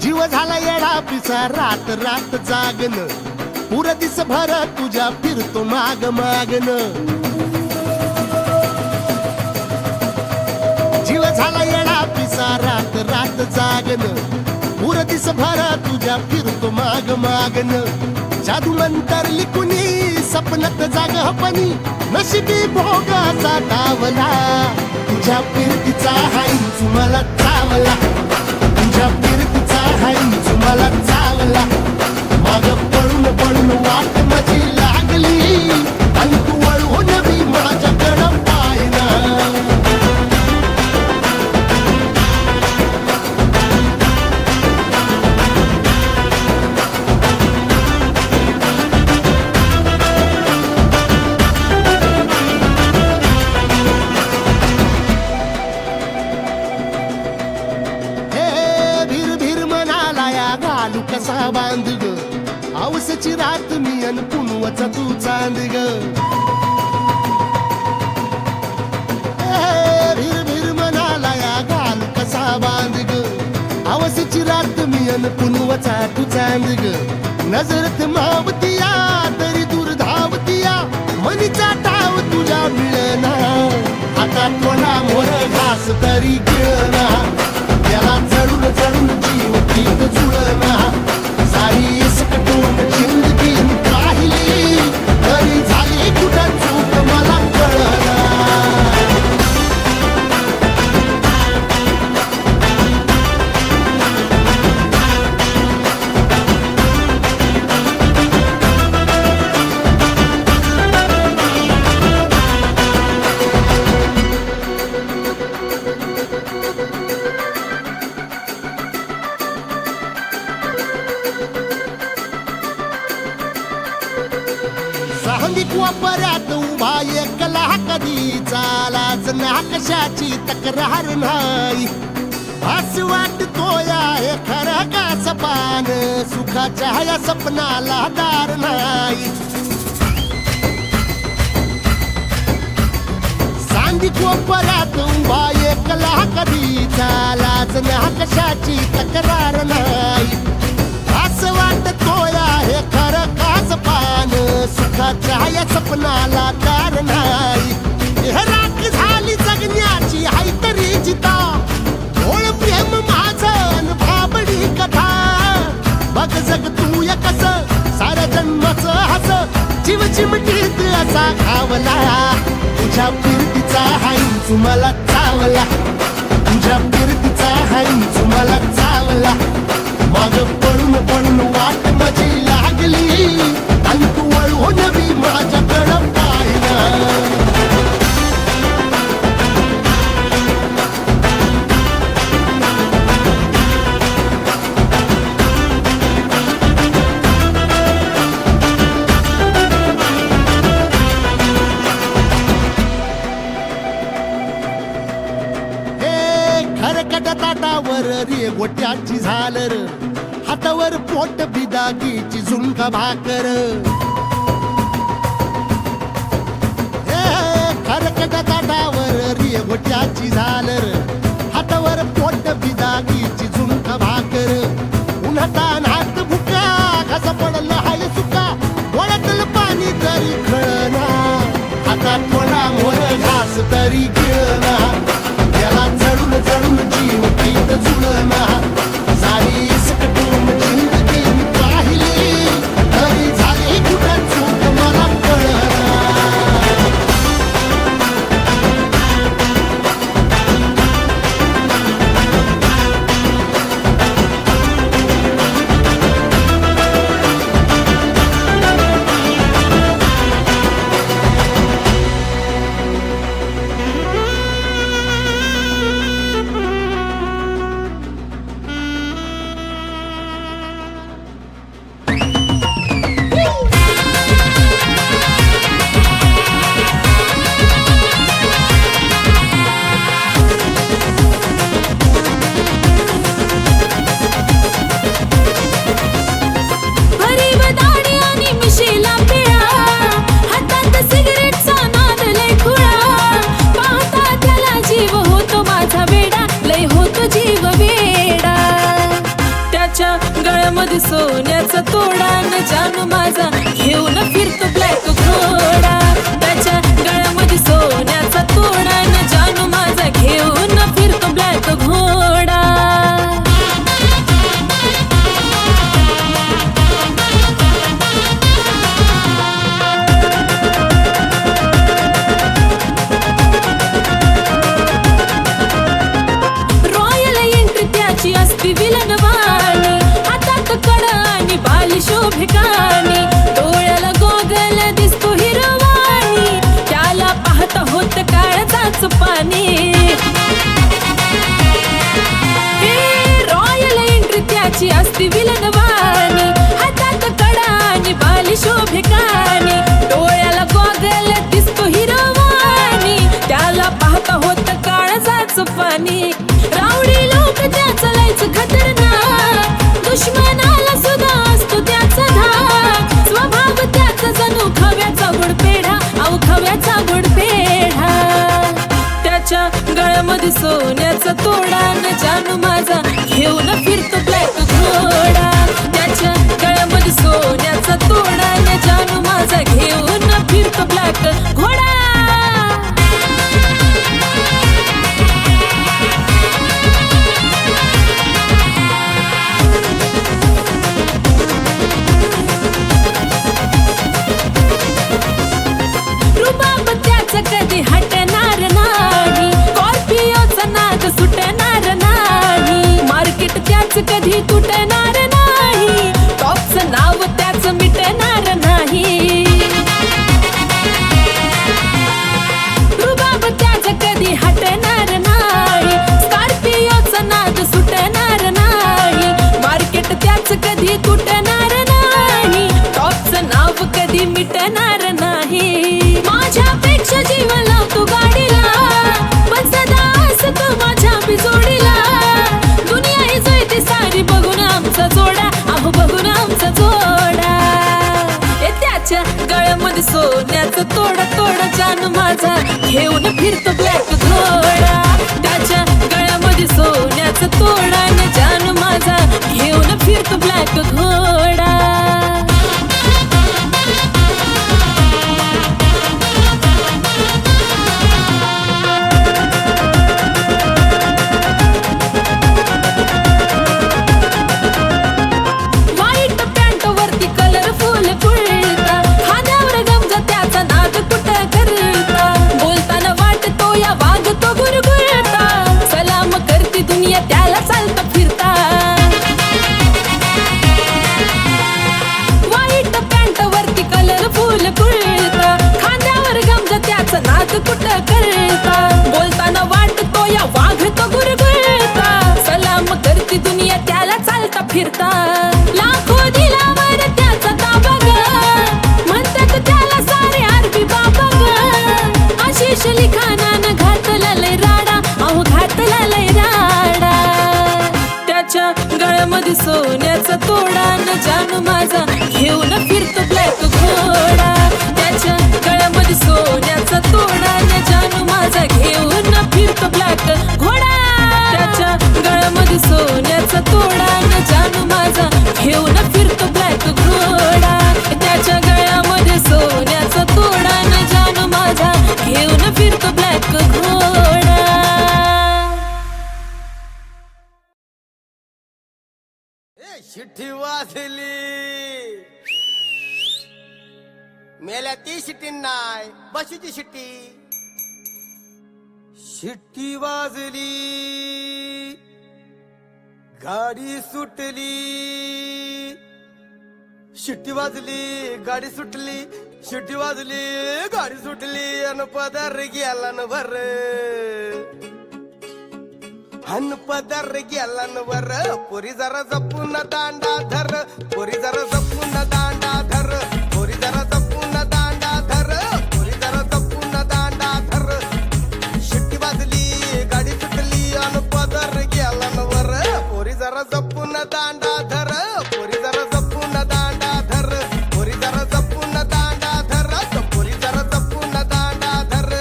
जीव झाला येडा पिसा रात रात जागन पुर दिस भर तुझ्या फिरतो माग मागन जीव झाला येडा पिसा रात रात जागन पुर दिस भर तुझ्या फिरतो माग मागन जादू मंतर लिकुनी सपनात जाग हपनी नशिबी भोगाचा डावला तुझ्या फिरतीचा हाईच मला चावला तुझ्या फिरतीचा हाईच मला चावला माग पळून पळून वाट माझी लागली आणि तू वळून मी माझ्याकडं पाहिना कसा बांध ग आवसची रात मी अन पुनवचा तू चांद ग भीर भीर म्हणाला या घाल कसा बांध ग आवसची रात मी अन पुनवचा तू चांद ग नजरत मावतिया तरी दूर धावतिया मनीचा टाव तुझ्या मिळना हातात थोडा मोर घास तरी गिळना त्याला चढून चढून जीव गीत जुळना सारी सकटून जिंदगी पाहिली तरी झाली कुठं चूक मला कळना सांगिक वापरात उभा एकला कधी चालाच ना कशाची तक्रार नाही असं वाटतो या हे खरं का सपान सुखाच्या या सपनाला दार नाही सांगिक वापरात उभा एकला कधी चालाच ना कशाची तक्रार नाही असं वाटतो या हे खरं का सपान सुखाच्या या सपनाला दार नाही हे राख झाली जगण्याची हाय तरी जिता ओळ प्रेम माझं भाबडी कथा बघ जग तू या कस साऱ्या जन्माचं हस जीव चिमटीत असा खावला तुझ्या फिरतीचा हाईच मला चावला तुझ्या फिरतीचा हाईच मला चावला माग पळून पळून वाट माझी लागली आणि तू वळून मी माझ्याकडं पाहिना खरकट ताटावर रे गोट्याची झालर हातावर पोट बिदागीची झुंक भाकर खरकट ताटावर रे गोट्याची झालर हातावर पोट बिदागीची झुंक भाकर उन्हातान हात भुका कसा पडला हाय सुका डोळ्यातलं पाणी तरी खळना हातात थोडा मोर घास तरी गिळना त्याला चढून चढून जीव गीत जुळना सारी सकटून जिंदगी पाहिली तरी झाली कुठं चूक मला कळना गळ्यामध्ये सोन्याचा तोडा न जानू माझा घेऊन फिरतो ब्लॅक घोडा. त्याच्या गळ्यामध्ये सोन्याचा तोडा न जानू माझा घेऊन फिरतो ब्लॅक घोडा. असती विलनवाणी, हातात कड आणि बाली शोभिकानी, डोळ्याला गोगल दिसतो हिरवाणी, त्याला पाहता होत काळजाच पाणी. रॉयल एंट्री त्याची असती विलनवाणी, हातात कड आणि बाली शोभिकानी, डोळ्याला गोगल दिसतो हिरवाणी, त्याला पाहता होत काळजाच पाणी. रावडी लोक त्याचा लयच खतरनाक, दुश्मनाला सुद्धा असतो त्याचा धाक. स्वभाव त्याचा जणू खव्याचा गोडपेढा, अहो खव्याचा गोडपेढा. त्याच्या गळ्यामध्ये सोन्याचा तोडा न जानू माझा घेऊन फिरतो ब्लॅक घोडा. त्याच्या गळ्यामध्ये सोन्याचा तोडा न जानू माझा घेऊन फिरतो ब्लॅक घोडा. कधी हटणार नाही, स्कॉर्पिओचा नाद सुटणार नाही, मार्केट त्याच कधी तुटणार नाही, टॉपचं नाव त्याच मिटणार नाही. रुबाब त्याच कधी हटणार नाही, स्कॉर्पिओचा नाद सुटणार नाही, मार्केट त्याच कधी तुटणार नाही, टॉपचं नाव कधी मिटणार नाही. माझ्यापेक्षा जीव लावतो गाडीला, पण सदा असतो माझ्या बिजोडीला. दुनिया ही जळते सारी बघून आमचा जोडा, अहो बघून आमचा जोडा. त्याच्या गळ्यामध्ये सोन्याचा तोडा तोडा जानू माझा घेऊन फिरतो ब्लॅक घोडा. त्याच्या गळ्यामध्ये सोन्याचा तोडा न जानू माझा घेऊन फिरतो ब्लॅक घोडा. त्याला चालता फिरता व्हाईट पॅन्ट वरती कलरफुल कुर्ता, खांद्यावर गमजा त्याचा नाद कुठं करता, बोलताना वाटतो या वाघ तो गुरगुरता, सलाम करती दुनिया त्याला चालता फिरता. लाखो दिलावर त्याचा ताबा ग, म्हणतात त्याला सारे आरबी बाबा ग. आशिष लिखाणानं घातला लय राडा, अहो घातला लय राडा. त्याच्या गळ्यामध्ये सोन्याचा तोडा न जानू माझा घेऊन फिरतो ब्लॅक घोडा. त्याच्या गळ्यामध्ये सोन्याचा तोडा न जानू माझा घेऊन फिरतो ब्लॅक घोडा. त्याच्या गळ्यामध्ये सोन्याचा तोडा न जानू माझा घेऊन फिरतो ब्लॅक घोडा. त्याच्या गळ्यामध्ये सोन्याचा तोडा न जानू माझा घेऊन फिरतो ब्लॅक घोडा. शिट्टी वाजली, मेल्या ती शिट्टी नाही बशीची शिट्टी. शिट्टी वाजली, गाडी सुटली. शिट्टी वाजली, गाडी सुटली. शिट्टी वाजली, गाडी सुटली. अन पदर गेला न भर, अन पदर गेला न वर. पोरी जरा जपून दांडा धर, पोरी जरा जपून दांडा धर, पोरी जरा जपून दांडा धर, पोरी जरा जपून दांडा धर. शिट्टी वाजली, गाडी सुटली. अन पदर गेला न वर. पोरी जरा जपून दांडा धर, पोरी जरा जपून दांडा धर, पोरी जरा जपून दांडा धर, पोरी जरा जपून दांडा धर.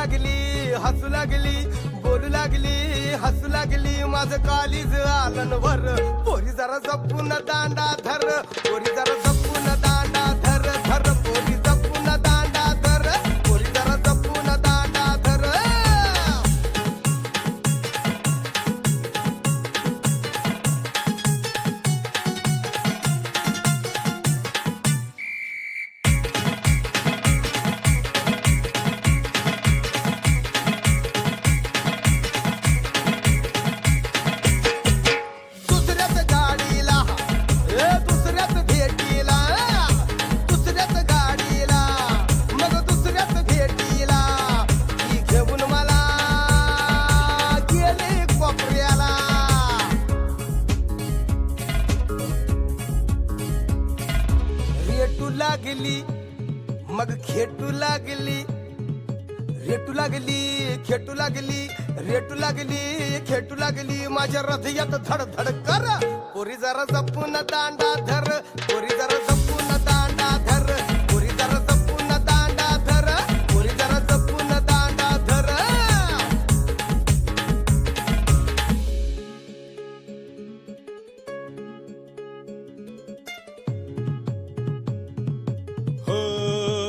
लागली हसू लागली बोलू लागली हसू लागली माझं कालीज आलन वर पोरी जरा जपून दांडा धर पोरी जरा जपून दांडा धर धर पोरी जपून दांडा धर पोरी जरा जपून दांडा धर दुसऱ्याच गाडीला दुसऱ्याच भेटीला दुसऱ्याच गाडीला मग दुसऱ्याच भेटीला ती घेऊन मला गेले कोपऱ्याला रेटू लागली मग खेटू लागली रेटू लागली खेटू लागली रेटू लागली खेटू लागली माझ्या हृदयात धड धड कर पोरी जरा जपून दांडा धर पोरी जरा जपून दांडा धर पोरी जरा जपून दांडा धर पोरी जरा जपून दांडा धर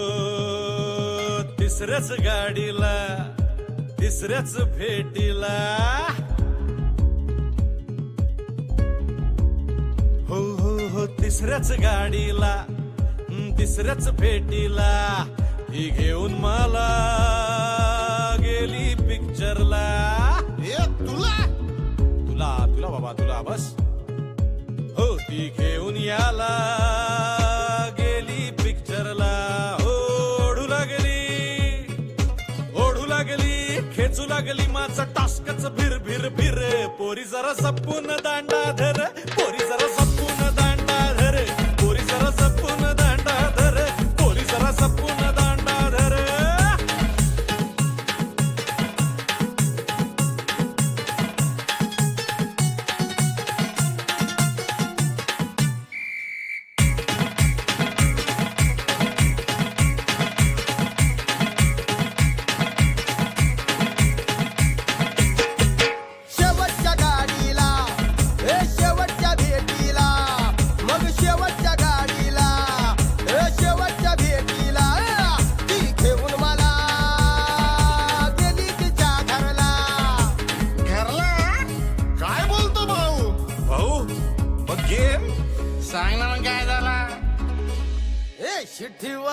हो तिसऱ्याच गाडीला तिसऱ्याच भेटीला हो हो हो तिसऱ्याच गाडीला तिसऱ्याच भेटीला ही घेऊन मला गेली पिक्चरला तुला तुला तुला बाबा तुला बस हो ती घेऊन याला गेली पिक्चरला ओढू लागली खेचू लागली माझं टास्कच भिर भिर भिर पोरी जरा जपून दांडा धर पोरी जरा जपून दांडा धर पोरी जरा जपून दांडा धर पोरी जरा जपून दांडा धर शेवटच्या गाडीला शेवटच्या भेटीला मग शेवटच्या गाडीला शेवटच्या भेटीला ती घेऊन मला गेली तिच्या घरला घरला काय बोलतो भाऊ भाऊ मग गेम सांग ना मग काय झाला ए शिट्टीवा